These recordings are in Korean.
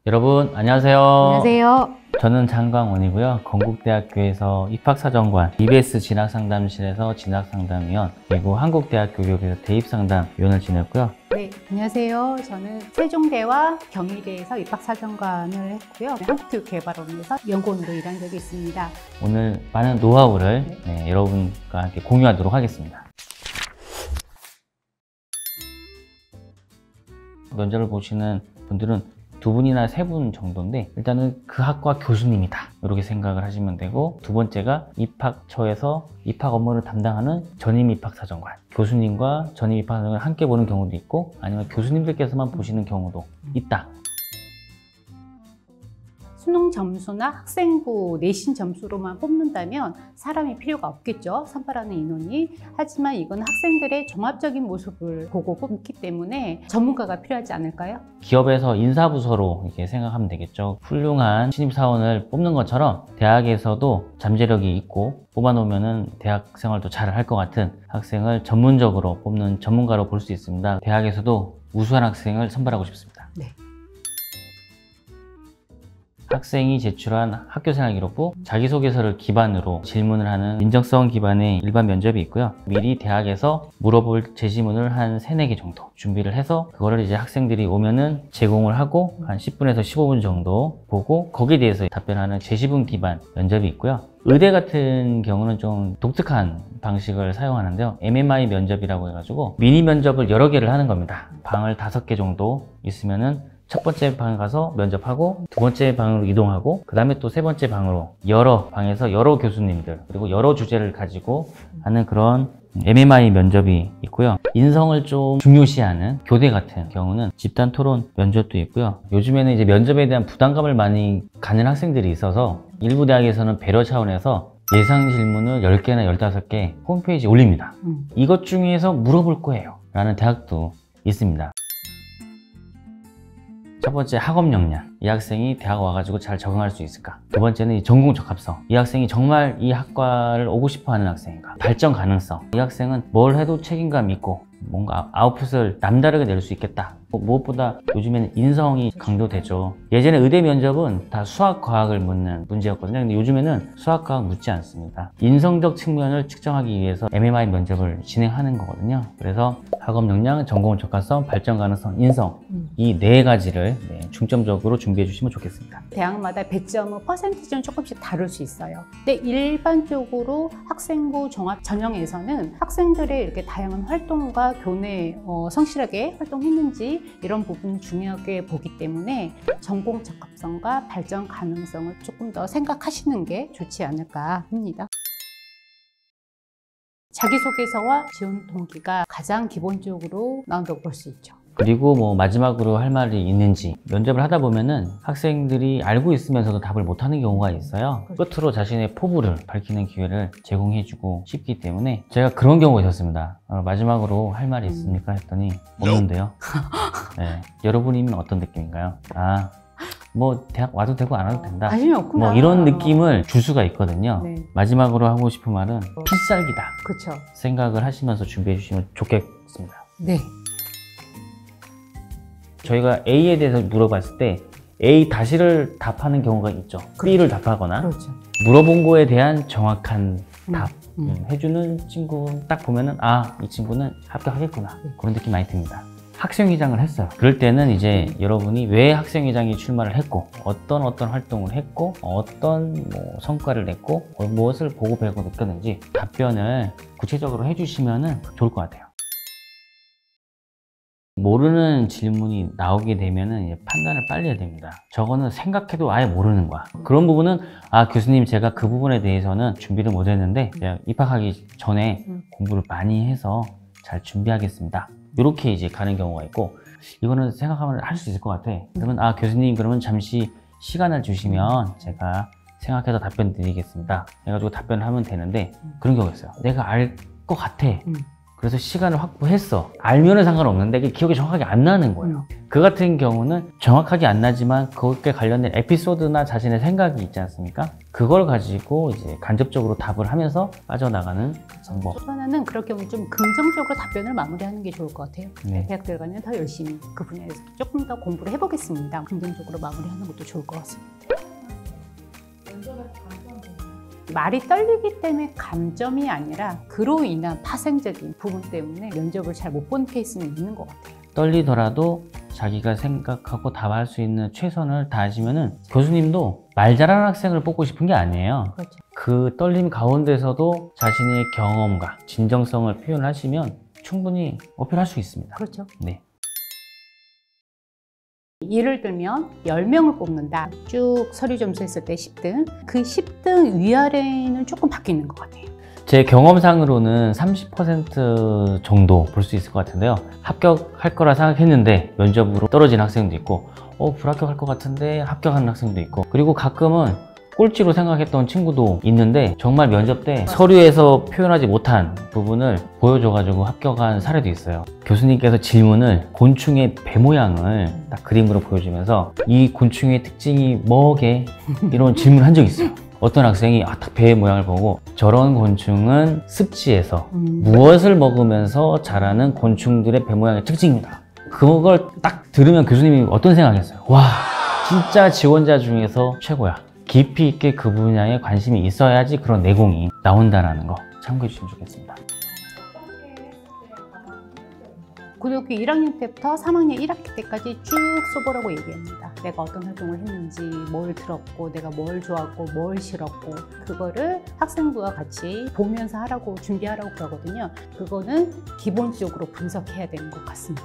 여러분 안녕하세요. 안녕하세요. 저는 장광원이고요. 건국대학교에서 입학사정관, EBS 진학상담실에서 진학상담위원, 그리고 한국대학교교육에서 대입상담위원을 지냈고요. 네, 안녕하세요. 저는 세종대와 경희대에서 입학사정관을 했고요. 한국교육개발원에서 연구원으로 일한 적이 있습니다. 오늘 많은 노하우를 여러분과 함께 공유하도록 하겠습니다. 면접을 보시는 분들은 두 분이나 세 분 정도인데, 일단은 그 학과 교수님이다 이렇게 생각을 하시면 되고, 두 번째가 입학처에서 입학 업무를 담당하는 전임 입학사정관, 교수님과 전임 입학사정관을 함께 보는 경우도 있고, 아니면 교수님들께서만 보시는 경우도 있다. 수능 점수나 학생부 내신 점수로만 뽑는다면 사람이 필요가 없겠죠, 선발하는 인원이. 하지만 이건 학생들의 종합적인 모습을 보고 뽑기 때문에 전문가가 필요하지 않을까요? 기업에서 인사부서로 이렇게 생각하면 되겠죠. 훌륭한 신입사원을 뽑는 것처럼 대학에서도 잠재력이 있고 뽑아놓으면 대학 생활도 잘 할 것 같은 학생을 전문적으로 뽑는 전문가로 볼 수 있습니다. 대학에서도 우수한 학생을 선발하고 싶습니다. 네. 학생이 제출한 학교생활기록부, 자기소개서를 기반으로 질문을 하는 인적성 기반의 일반 면접이 있고요. 미리 대학에서 물어볼 제시문을 한 3, 4개 정도 준비를 해서 그거를 이제 학생들이 오면은 제공을 하고 한 10분에서 15분 정도 보고 거기에 대해서 답변하는 제시문 기반 면접이 있고요. 의대 같은 경우는 좀 독특한 방식을 사용하는데요. MMI 면접이라고 해가지고 미니 면접을 여러 개를 하는 겁니다. 방을 5개 정도 있으면은 첫 번째 방에 가서 면접하고, 두 번째 방으로 이동하고, 그 다음에 또 세 번째 방으로 여러 방에서 여러 교수님들 그리고 여러 주제를 가지고 하는 그런 MMI 면접이 있고요. 인성을 좀 중요시하는 교대 같은 경우는 집단 토론 면접도 있고요. 요즘에는 이제 면접에 대한 부담감을 많이 갖는 학생들이 있어서 일부 대학에서는 배려 차원에서 예상 질문을 10개나 15개 홈페이지에 올립니다. 이것 중에서 물어볼 거예요 라는 대학도 있습니다. 첫 번째, 학업 역량. 이 학생이 대학 와가지고 잘 적응할 수 있을까? 두 번째는 이 전공 적합성. 이 학생이 정말 이 학과를 오고 싶어 하는 학생인가? 발전 가능성. 이 학생은 뭘 해도 책임감 있고 뭔가 아웃풋을 남다르게 낼 수 있겠다. 무엇보다 요즘에는 인성이 강조되죠. 예전에 의대 면접은 다 수학, 과학을 묻는 문제였거든요. 근데 요즘에는 수학, 과학 묻지 않습니다. 인성적 측면을 측정하기 위해서 MMI 면접을 진행하는 거거든요. 그래서 학업 역량, 전공 적합성, 발전 가능성, 인성, 이 4가지를 중점적으로 준비해 주시면 좋겠습니다. 대학마다 배점은 퍼센티지는 조금씩 다를 수 있어요. 근데 일반적으로 학생부 종합 전형에서는 학생들의 이렇게 다양한 활동과 교내 성실하게 활동했는지 이런 부분 중요하게 보기 때문에 전공 적합성과 발전 가능성을 조금 더 생각하시는 게 좋지 않을까 합니다. 자기소개서와 지원 동기가 가장 기본적으로 나온다고 볼 수 있죠. 그리고 뭐 마지막으로 할 말이 있는지, 면접을 하다 보면은 학생들이 알고 있으면서도 답을 못하는 경우가 있어요. 끝으로 자신의 포부를 밝히는 기회를 제공해주고 싶기 때문에 제가 그런 경우가 있었습니다. 마지막으로 할 말이 있습니까? 했더니 없는데요. 네. 여러분이면 어떤 느낌인가요? 아, 뭐 대학 와도 되고 안 와도 된다, 관심이 없구나. 뭐 이런 느낌을 줄 수가 있거든요. 네. 마지막으로 하고 싶은 말은 필살기다 그렇죠. 생각을 하시면서 준비해 주시면 좋겠습니다. 네. 저희가 A에 대해서 물어봤을 때 A 다시를 답하는 경우가 있죠. B를 답하거나. 그렇죠. 물어본 거에 대한 정확한 답 해주는 친구 딱 보면은 아, 이 친구는 합격하겠구나, 그런 느낌 많이 듭니다. 학생회장을 했어요. 그럴 때는 이제 여러분이 왜 학생회장이 출마를 했고, 어떤 활동을 했고, 어떤 성과를 냈고, 무엇을 보고 배우고 느꼈는지 답변을 구체적으로 해주시면 좋을 것 같아요. 모르는 질문이 나오게 되면은 이제 판단을 빨리 해야 됩니다. 저거는 생각해도 아예 모르는 거야. 그런 부분은 아, 교수님 제가 그 부분에 대해서는 준비를 못 했는데 제가 입학하기 전에 공부를 많이 해서 잘 준비하겠습니다, 이렇게 이제 가는 경우가 있고, 이거는 생각하면 할 수 있을 것 같아. 그러면 아, 교수님 그러면 잠시 시간을 주시면 제가 생각해서 답변 드리겠습니다 해가지고 답변을 하면 되는데, 그런 경우가 있어요. 내가 알 것 같아. 그래서 시간을 확보했어. 알면은 상관없는데 이게 기억이 정확하게 안 나는 거예요. 그 같은 경우는 정확하게 안 나지만 그것에 관련된 에피소드나 자신의 생각이 있지 않습니까? 그걸 가지고 이제 간접적으로 답을 하면서 빠져나가는 방법. 하나는 그럴 경우 좀 긍정적으로 답변을 마무리하는 게 좋을 것 같아요. 네. 대학 들어가면 더 열심히 그 분야에서 조금 더 공부를 해보겠습니다. 긍정적으로 마무리하는 것도 좋을 것 같습니다. 말이 떨리기 때문에 감점이 아니라 그로 인한 파생적인 부분 때문에 면접을 잘 못 본 케이스는 있는 것 같아요. 떨리더라도 자기가 생각하고 답할 수 있는 최선을 다하시면은 교수님도 말 잘하는 학생을 뽑고 싶은 게 아니에요. 그렇죠. 그 떨림 가운데서도 자신의 경험과 진정성을 표현하시면 충분히 어필할 수 있습니다. 그렇죠. 네. 예를 들면 10명을 뽑는다. 쭉 서류 점수했을 때 10등. 그 10등 위아래는 조금 바뀌는 것 같아요. 제 경험상으로는 30% 정도 볼 수 있을 것 같은데요. 합격할 거라 생각했는데 면접으로 떨어진 학생도 있고 불합격할 것 같은데 합격하는 학생도 있고, 그리고 가끔은 꼴찌로 생각했던 친구도 있는데 정말 면접 때 서류에서 표현하지 못한 부분을 보여줘가지고 합격한 사례도 있어요. 교수님께서 질문을 곤충의 배 모양을 딱 그림으로 보여주면서 이 곤충의 특징이 뭐게? 이런 질문을 한 적이 있어요. 어떤 학생이 딱 배 모양을 보고 저런 곤충은 습지에서 무엇을 먹으면서 자라는 곤충들의 배 모양의 특징입니다. 그걸 딱 들으면 교수님이 어떤 생각했어요? 와, 진짜 지원자 중에서 최고야. 깊이 있게 그 분야에 관심이 있어야지 그런 내공이 나온다는 거 참고해 주시면 좋겠습니다. 고등학교 1학년 때부터 3학년 1학기 때까지 쭉 써보라고 얘기합니다. 내가 어떤 활동을 했는지, 뭘 들었고, 내가 뭘 좋았고, 뭘 싫었고, 그거를 학생부와 같이 보면서 하라고, 준비하라고 그러거든요. 그거는 기본적으로 분석해야 되는 것 같습니다.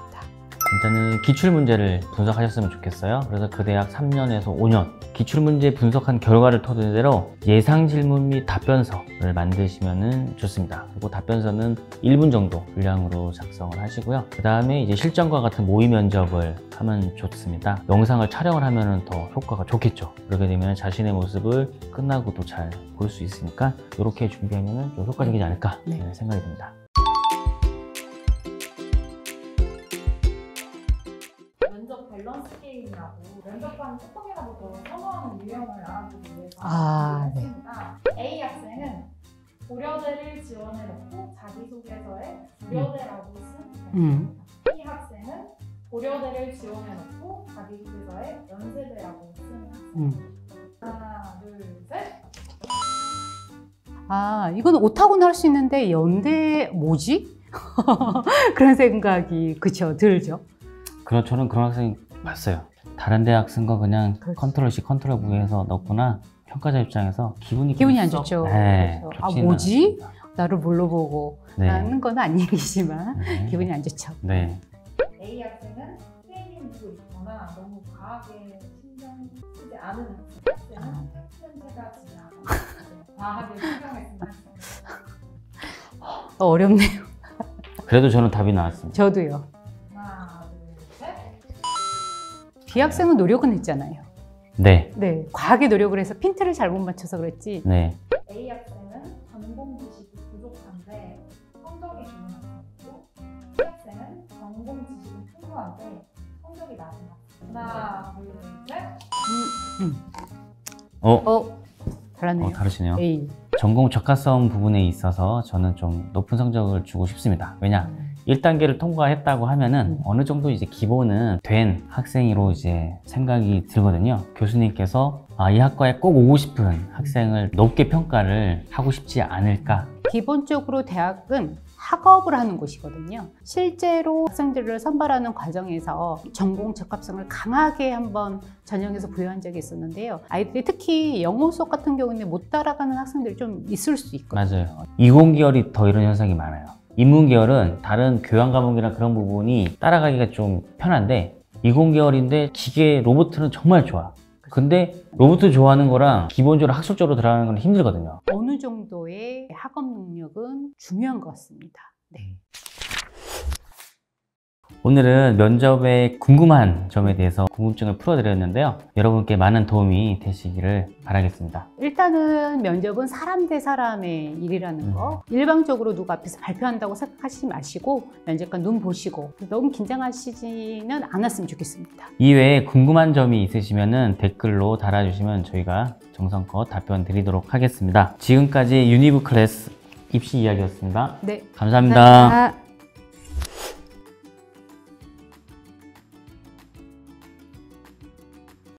일단은 기출문제를 분석하셨으면 좋겠어요. 그래서 그 대학 3년에서 5년 기출문제 분석한 결과를 토대로 예상 질문 및 답변서를 만드시면 좋습니다. 그리고 답변서는 1분 정도 분량으로 작성을 하시고요. 그 다음에 이제 실전과 같은 모의 면접을 하면 좋습니다. 영상을 촬영을 하면 더 효과가 좋겠죠. 그렇게 되면 자신의 모습을 끝나고도 잘 볼 수 있으니까 이렇게 준비하면 좀 효과적이지 않을까 생각이 듭니다. 면접 밸런스 게임이라고 면접관 조금이라도 더 선호하는 유형을 알아보기 위해서 네. 했습니다. A 학생은 고려대를 지원해놓고 자기소개서에 고려대라고 쓴 B 학생은 고려대를 지원해놓고 자기소개서에 연세대라고 쓴 학생. 하나, 둘, 셋. 이건 오타고는 할 수 있는데 연대 뭐지? 그런 생각이 그쵸 들죠. 그럼 저는 그런 학생 봤어요. 다른 대학 쓴 거 그냥 그렇지. 컨트롤 C 컨트롤 V해서 넣었구나. 평가자 입장에서 기분이 안 썩- 좋죠. 네, 그래서 좋지는 뭐지? 않습니다. 나를 뭘로 보고 네. 라는 건 아니지만 네. 기분이 안 좋죠. 네. A 학생은 트레이닝 도 있거나 너무 과하게 신경 쓰지 않은 학생은 냄새가 진하고 과하게 신경을 쓰는 학생. 어렵네요. 그래도 저는 답이 나왔습니다. 저도요. 하나, 둘, 셋. B 학생은 노력은 했잖아요. 네. 네, 과하게 노력을 해서 핀트를 잘못 맞춰서 그랬지. 네. A 학생은 전공 지식이 부족한데 성적이 좋은 학생이고 B 학생은 전공 지식이 풍부한데 성적이 낮은 학생. 하나, 둘, 셋. 잘하네요. 다르시네요. A. 전공 적합성 부분에 있어서 저는 좀 높은 성적을 주고 싶습니다. 왜냐? 1단계를 통과했다고 하면은 어느 정도 이제 기본은 된 학생으로 이제 생각이 들거든요. 교수님께서 이 학과에 꼭 오고 싶은 학생을 높게 평가를 하고 싶지 않을까. 기본적으로 대학은 학업을 하는 곳이거든요. 실제로 학생들을 선발하는 과정에서 전공 적합성을 강하게 한번 전형에서 부여한 적이 있었는데요. 아이들이 특히 영어 수업 같은 경우는 못 따라가는 학생들이 좀 있을 수 있거든요. 맞아요. 이공계열이 더 이런 현상이 많아요. 인문계열은 다른 교양 과목이나 그런 부분이 따라가기가 좀 편한데 이공계열인데 기계 로봇은 정말 좋아. 근데 로봇 좋아하는 거랑 기본적으로 학술적으로 들어가는 건 힘들거든요. 어느 정도의 학업 능력은 중요한 것 같습니다. 네. 오늘은 면접에 궁금한 점에 대해서 궁금증을 풀어드렸는데요. 여러분께 많은 도움이 되시기를 바라겠습니다. 일단은 면접은 사람 대 사람의 일이라는 거, 일방적으로 누구 앞에서 발표한다고 생각하시지 마시고 면접관 눈 보시고 너무 긴장하시지는 않았으면 좋겠습니다. 이외에 궁금한 점이 있으시면 댓글로 달아주시면 저희가 정성껏 답변 드리도록 하겠습니다. 지금까지 유니브 클래스 입시 이야기였습니다. 네, 감사합니다. 감사합니다.